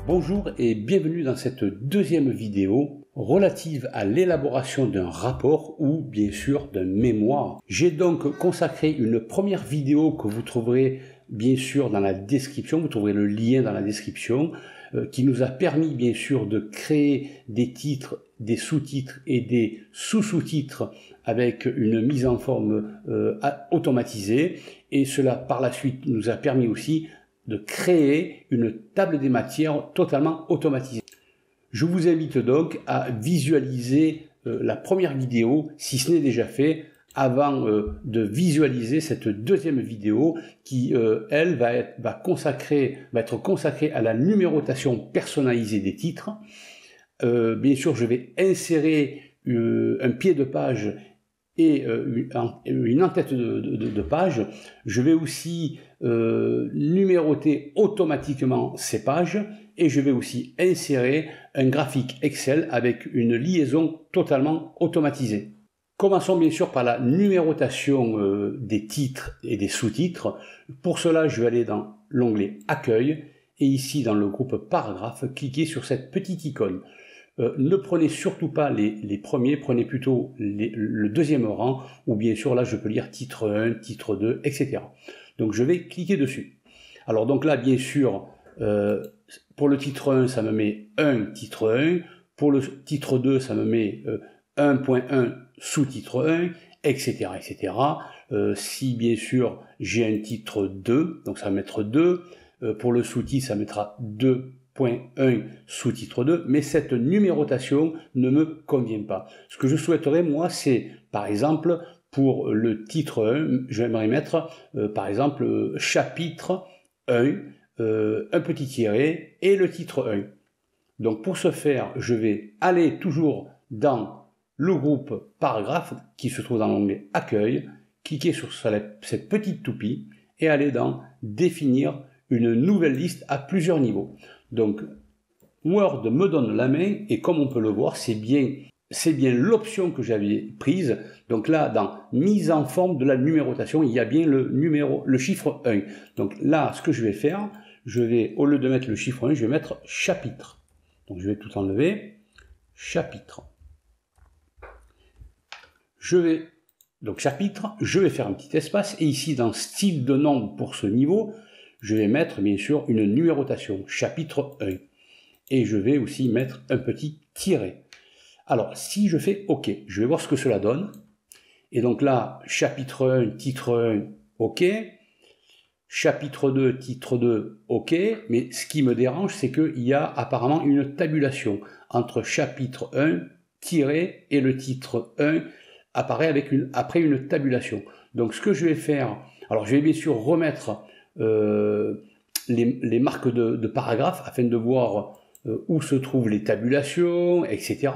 Bonjour et bienvenue dans cette deuxième vidéo relative à l'élaboration d'un rapport ou bien sûr d'un mémoire. J'ai donc consacré une première vidéo que vous trouverez bien sûr dans la description, vous trouverez le lien dans la description, qui nous a permis bien sûr de créer des titres, des sous-titres et des sous-sous-titres avec une mise en forme automatisée, et cela par la suite nous a permis aussi de créer une table des matières totalement automatisée. Je vous invite donc à visualiser la première vidéo, si ce n'est déjà fait, avant de visualiser cette deuxième vidéo qui, elle, va être consacrée à la numérotation personnalisée des titres. Bien sûr, je vais insérer un pied de page et une en-tête de page. Je vais aussi numéroter automatiquement ces pages et je vais aussi insérer un graphique Excel avec une liaison totalement automatisée. Commençons bien sûr par la numérotation des titres et des sous-titres. Pour cela, je vais aller dans l'onglet Accueil et ici dans le groupe Paragraphe, cliquez sur cette petite icône. Ne prenez surtout pas les premiers, prenez plutôt le deuxième rang, ou bien sûr là je peux lire titre 1, titre 2, etc. Donc je vais cliquer dessus. Alors donc là bien sûr, pour le titre 1 ça me met 1 titre 1, pour le titre 2 ça me met 1.1 sous-titre 1, etc. etc. Si bien sûr j'ai un titre 2, donc ça va mettre 2, pour le sous-titre ça mettra 2.1 sous-titre 2, mais cette numérotation ne me convient pas. Ce que je souhaiterais, moi, c'est, par exemple, pour le titre 1, j'aimerais mettre, par exemple, chapitre 1, un petit tiret, et le titre 1. Donc, pour ce faire, je vais aller toujours dans le groupe Paragraphe, qui se trouve dans l'onglet Accueil, cliquer sur cette petite toupie, et aller dans Définir une nouvelle liste à plusieurs niveaux. Donc, Word me donne la main et comme on peut le voir, c'est bien l'option que j'avais prise. Donc là, dans mise en forme de la numérotation, il y a bien le chiffre 1. Donc là, ce que je vais faire, je vais, au lieu de mettre le chiffre 1, je vais mettre chapitre. Donc je vais tout enlever, chapitre. Donc chapitre, je vais faire un petit espace et ici dans style de nombre pour ce niveau, je vais mettre bien sûr une numérotation, chapitre 1. Et je vais aussi mettre un petit tiret. Alors, si je fais OK, je vais voir ce que cela donne. Et donc là, chapitre 1, titre 1, OK. Chapitre 2, titre 2, OK. Mais ce qui me dérange, c'est qu'il y a apparemment une tabulation entre chapitre 1, tiret, et le titre 1 apparaît après une tabulation. Donc, ce que je vais faire, alors je vais bien sûr remettre les marques de paragraphe afin de voir où se trouvent les tabulations, etc.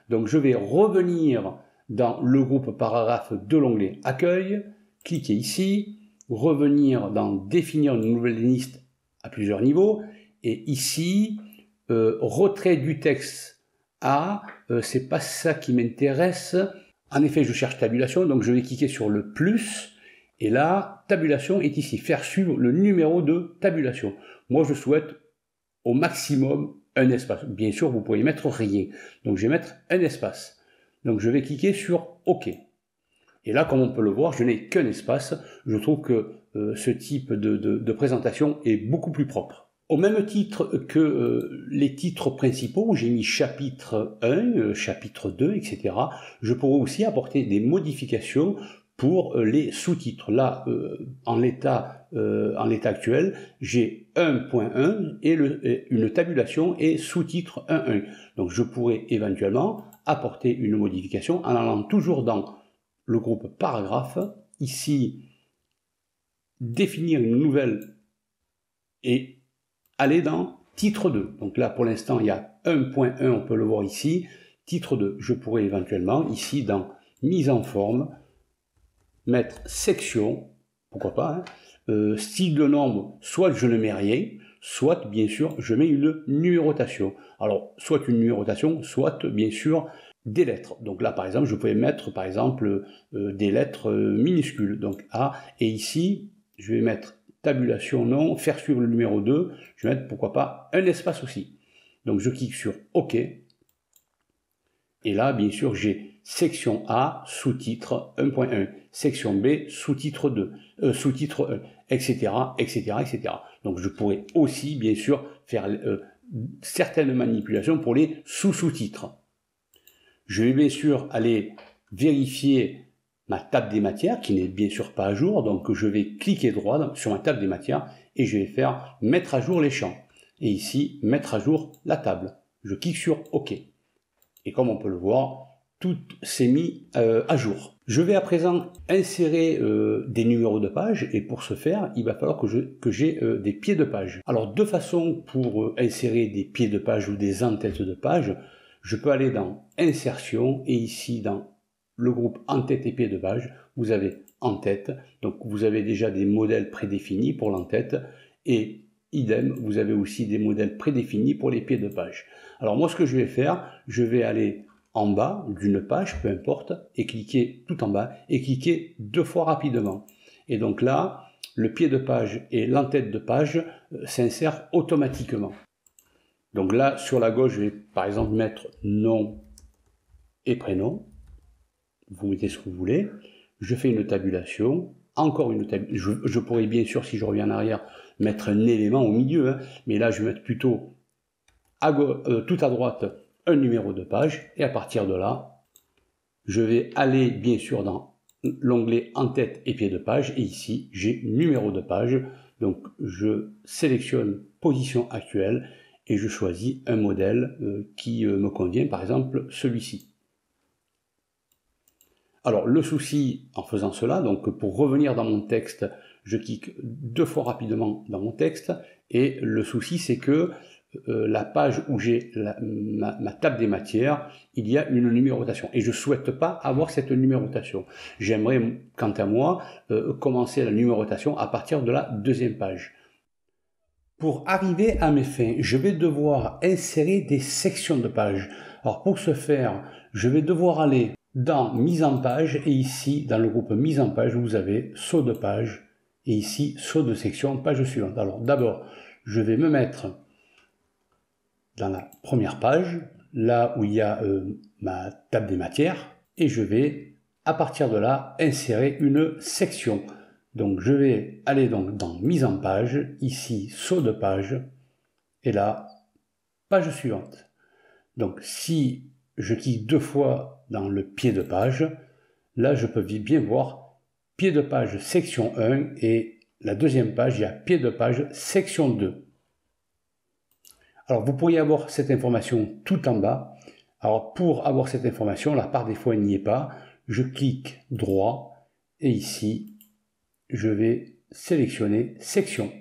Donc je vais revenir dans le groupe Paragraphe de l'onglet Accueil, cliquer ici, revenir dans Définir une nouvelle liste à plusieurs niveaux, et ici, retrait du texte à, c'est pas ça qui m'intéresse. En effet, je cherche tabulation, donc je vais cliquer sur le plus, et là, tabulation est ici, faire suivre le numéro de tabulation. Moi, je souhaite au maximum un espace. Bien sûr, vous pouvez mettre rien. Donc, je vais mettre un espace. Donc, je vais cliquer sur OK. Et là, comme on peut le voir, je n'ai qu'un espace. Je trouve que ce type de présentation est beaucoup plus propre. Au même titre que les titres principaux, j'ai mis chapitre 1, chapitre 2, etc. Je pourrais aussi apporter des modifications pour les sous-titres. Là, en l'état actuel, j'ai 1.1 et une tabulation et sous-titre 1.1. Donc je pourrais éventuellement apporter une modification en allant toujours dans le groupe Paragraphe, ici, définir une nouvelle et aller dans titre 2. Donc là, pour l'instant, il y a 1.1, on peut le voir ici, titre 2. Je pourrais éventuellement, ici, dans mise en forme, mettre section, pourquoi pas, style de nombre, soit je ne mets rien, soit bien sûr je mets une numérotation. Alors soit une numérotation, soit bien sûr des lettres. Donc là par exemple je pouvais mettre par exemple des lettres minuscules, donc A, et ici je vais mettre tabulation non, faire suivre le numéro 2, je vais mettre pourquoi pas un espace aussi. Donc je clique sur OK. Et là, bien sûr, j'ai section A, sous-titre 1.1, section B, sous-titre 2, sous-titre 1, etc., etc., etc. Donc je pourrais aussi, bien sûr, faire certaines manipulations pour les sous-sous-titres. Je vais bien sûr aller vérifier ma table des matières qui n'est bien sûr pas à jour, donc je vais cliquer droit sur ma table des matières et je vais faire mettre à jour les champs. Et ici, mettre à jour la table. Je clique sur OK. Et comme on peut le voir, tout s'est mis à jour. Je vais à présent insérer des numéros de page et pour ce faire, il va falloir que j'ai des pieds de page. Alors deux façons pour insérer des pieds de page ou des en-têtes de page. Je peux aller dans Insertion et ici dans le groupe en-tête et pieds de page, vous avez en-tête. Donc vous avez déjà des modèles prédéfinis pour l'en-tête et idem, vous avez aussi des modèles prédéfinis pour les pieds de page. Alors moi ce que je vais faire, je vais aller en bas d'une page, peu importe, et cliquer tout en bas et cliquer deux fois rapidement. Et donc là, le pied de page et l'en-tête de page s'insèrent automatiquement. Donc là, sur la gauche, je vais par exemple mettre nom et prénom. Vous mettez ce que vous voulez. Je fais une tabulation. Encore une tabulation. Je pourrais bien sûr, si je reviens en arrière, mettre un élément au milieu. Mais là, je vais mettre plutôt tout à droite un numéro de page. Et à partir de là, je vais aller bien sûr dans l'onglet en-tête et pied de page. Et ici, j'ai numéro de page. Donc, je sélectionne position actuelle. Et je choisis un modèle qui me convient, par exemple celui-ci. Alors le souci en faisant cela, donc pour revenir dans mon texte, je clique deux fois rapidement dans mon texte, et le souci c'est que la page où j'ai ma table des matières, il y a une numérotation, et je ne souhaite pas avoir cette numérotation. J'aimerais, quant à moi, commencer la numérotation à partir de la deuxième page. Pour arriver à mes fins, je vais devoir insérer des sections de pages. Alors pour ce faire, je vais devoir aller dans mise en page et ici dans le groupe mise en page, vous avez saut de page et ici saut de section, page suivante. Alors d'abord, je vais me mettre dans la première page, là où il y a ma table des matières et je vais à partir de là insérer une section. Donc je vais aller donc dans mise en page, ici saut de page, et là, page suivante. Donc si je clique deux fois dans le pied de page, là je peux bien voir pied de page section 1 et la deuxième page, il y a pied de page section 2. Alors vous pourriez avoir cette information tout en bas. Alors pour avoir cette information, là par défaut elle n'y est pas, je clique droit et ici je vais sélectionner section.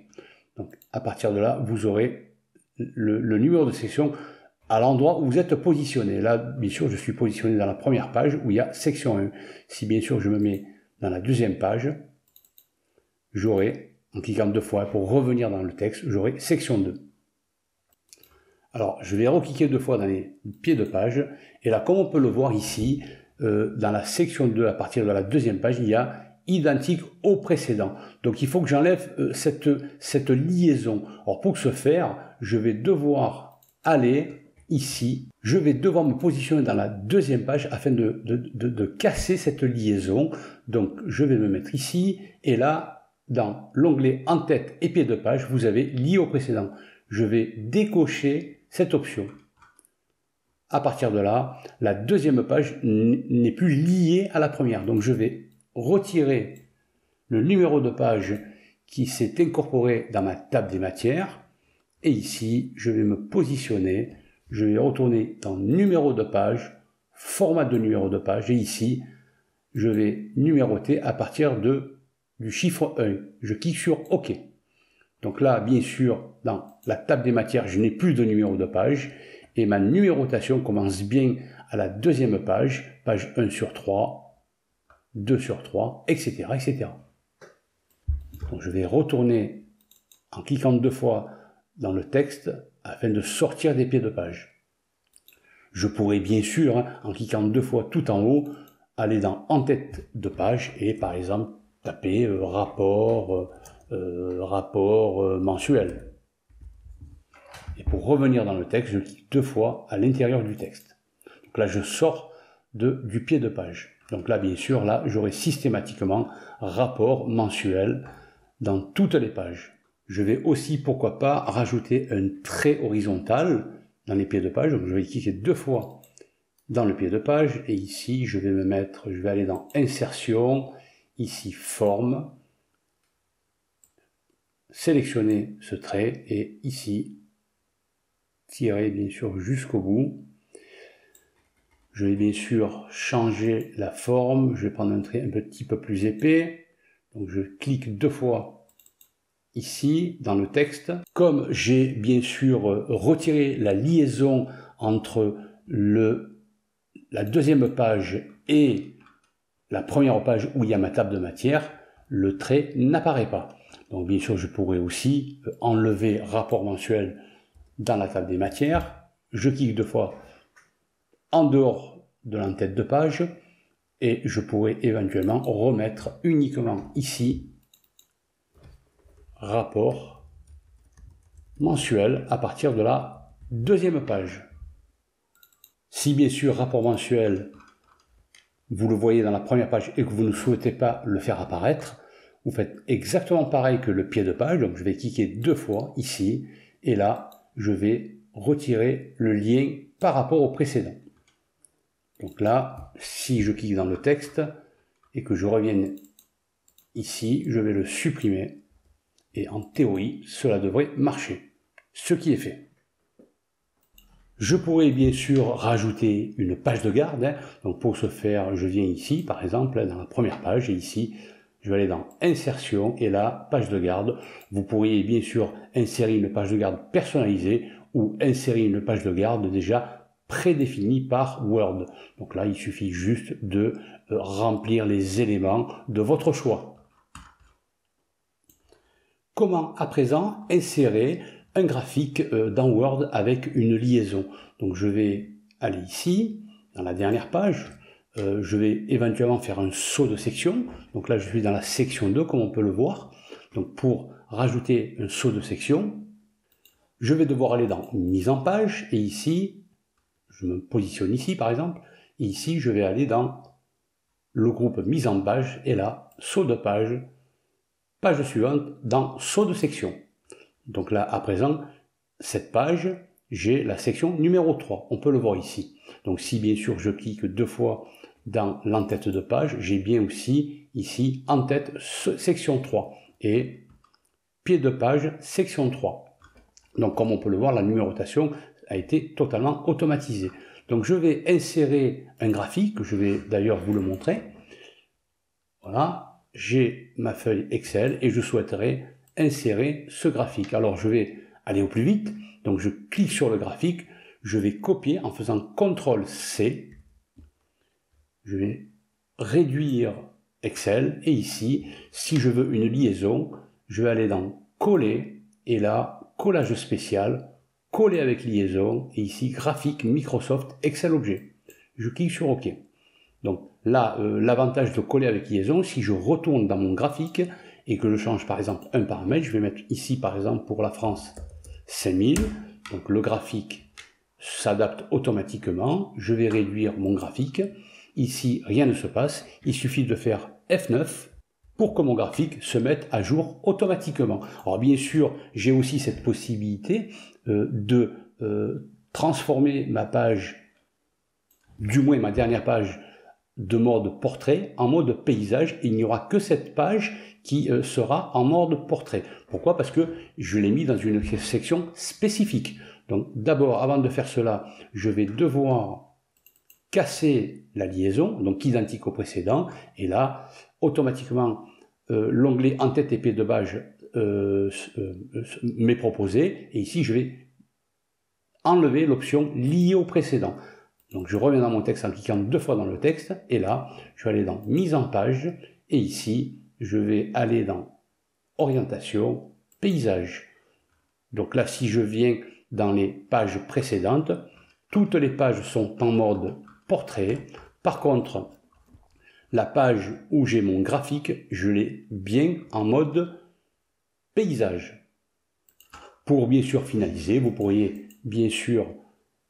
Donc à partir de là, vous aurez le numéro de section à l'endroit où vous êtes positionné. Là, bien sûr, je suis positionné dans la première page où il y a section 1. Si bien sûr je me mets dans la deuxième page, j'aurai, en cliquant deux fois pour revenir dans le texte, j'aurai section 2. Alors, je vais recliquer deux fois dans les pieds de page. Et là, comme on peut le voir ici, dans la section 2, à partir de la deuxième page, il y a identique au précédent. Donc il faut que j'enlève cette liaison. Alors pour ce faire, je vais devoir aller ici, je vais devoir me positionner dans la deuxième page afin de casser cette liaison. Donc je vais me mettre ici et là, dans l'onglet en tête et pied de page, vous avez lié au précédent. Je vais décocher cette option. À partir de là, la deuxième page n'est plus liée à la première. Donc je vais retirer le numéro de page qui s'est incorporé dans ma table des matières et ici je vais me positionner, je vais retourner dans numéro de page, format de numéro de page et ici je vais numéroter à partir du chiffre 1. Je clique sur OK. Donc là bien sûr dans la table des matières je n'ai plus de numéro de page et ma numérotation commence bien à la deuxième page, page 1 sur 3, 2 sur 3, etc., etc. Donc je vais retourner en cliquant deux fois dans le texte afin de sortir des pieds de page. Je pourrais bien sûr, en cliquant deux fois tout en haut, aller dans en tête de page et par exemple taper rapport mensuel. Et pour revenir dans le texte, je clique 2 fois à l'intérieur du texte. Donc là, je sors du pied de page. Donc là, bien sûr, là, j'aurai systématiquement rapport mensuel dans toutes les pages. Je vais aussi, pourquoi pas, rajouter un trait horizontal dans les pieds de page. Donc je vais cliquer 2 fois dans le pied de page et ici, je vais aller dans Insertion, ici Forme, sélectionner ce trait et ici, tirer bien sûr jusqu'au bout. Je vais bien sûr changer la forme, je vais prendre un trait un petit peu plus épais. Donc je clique 2 fois ici dans le texte. Comme j'ai bien sûr retiré la liaison entre la deuxième page et la première page où il y a ma table de matière, le trait n'apparaît pas. Donc bien sûr je pourrais aussi enlever rapport mensuel dans la table des matières. Je clique 2 fois en dehors de l'entête de page et je pourrais éventuellement remettre uniquement ici rapport mensuel à partir de la deuxième page. Si bien sûr rapport mensuel vous le voyez dans la première page et que vous ne souhaitez pas le faire apparaître, vous faites exactement pareil que le pied de page. Donc je vais cliquer 2 fois ici et là je vais retirer le lien par rapport au précédent. Donc là, si je clique dans le texte et que je revienne ici, je vais le supprimer et en théorie, cela devrait marcher, ce qui est fait. Je pourrais bien sûr rajouter une page de garde. Donc pour ce faire, je viens ici, par exemple, dans la première page, et ici, je vais aller dans Insertion, et là, page de garde. Vous pourriez bien sûr insérer une page de garde personnalisée ou insérer une page de garde déjà prédéfinie par Word. Donc là, il suffit juste de remplir les éléments de votre choix. Comment à présent insérer un graphique dans Word avec une liaison? Donc je vais aller ici, dans la dernière page, je vais éventuellement faire un saut de section. Donc là je suis dans la section 2 comme on peut le voir. Donc pour rajouter un saut de section, je vais devoir aller dans mise en page et ici, je me positionne ici par exemple, et ici je vais aller dans le groupe mise en page et là, saut de page, page suivante dans saut de section. Donc là, à présent, cette page, j'ai la section numéro 3. On peut le voir ici. Donc si bien sûr je clique 2 fois dans l'entête de page, j'ai bien aussi ici en-tête section 3 et pied de page section 3. Donc comme on peut le voir, la numérotation a été totalement automatisée. Donc je vais insérer un graphique, je vais d'ailleurs vous le montrer. Voilà, j'ai ma feuille Excel et je souhaiterais insérer ce graphique. Alors je vais aller au plus vite, donc je clique sur le graphique, je vais copier en faisant CTRL-C, je vais réduire Excel et ici, si je veux une liaison, je vais aller dans Coller et là, collage spécial, coller avec liaison et ici, graphique Microsoft Excel objet. Je clique sur OK. Donc là, l'avantage de coller avec liaison, si je retourne dans mon graphique et que je change par exemple un paramètre, je vais mettre ici par exemple pour la France 5000, donc le graphique s'adapte automatiquement, je vais réduire mon graphique, ici rien ne se passe, il suffit de faire F9 pour que mon graphique se mette à jour automatiquement. Alors bien sûr, j'ai aussi cette possibilité de transformer ma page, du moins ma dernière page, de mode portrait en mode paysage. Il n'y aura que cette page qui sera en mode portrait. Pourquoi? Parce que je l'ai mis dans une section spécifique. Donc d'abord, avant de faire cela, je vais devoir casser la liaison, donc identique au précédent, et là, automatiquement, l'onglet en-tête et pied de page m'est proposé, et ici je vais enlever l'option liée au précédent. Donc je reviens dans mon texte en cliquant 2 fois dans le texte, et là, je vais aller dans mise en page, et ici, je vais aller dans orientation, paysage. Donc là, si je viens dans les pages précédentes, toutes les pages sont en mode portrait. Par contre, la page où j'ai mon graphique, je l'ai bien en mode paysage. Pour bien sûr finaliser, vous pourriez bien sûr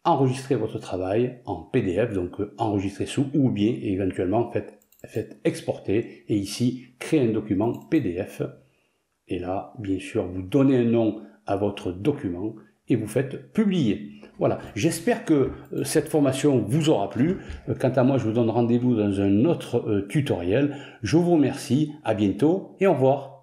enregistrer votre travail en PDF, donc enregistrer sous, ou bien éventuellement faites exporter et ici créer un document PDF. Et là, bien sûr, vous donnez un nom à votre document et vous faites publier. Voilà, j'espère que cette formation vous aura plu. Quant à moi, je vous donne rendez-vous dans un autre tutoriel. Je vous remercie, à bientôt et au revoir.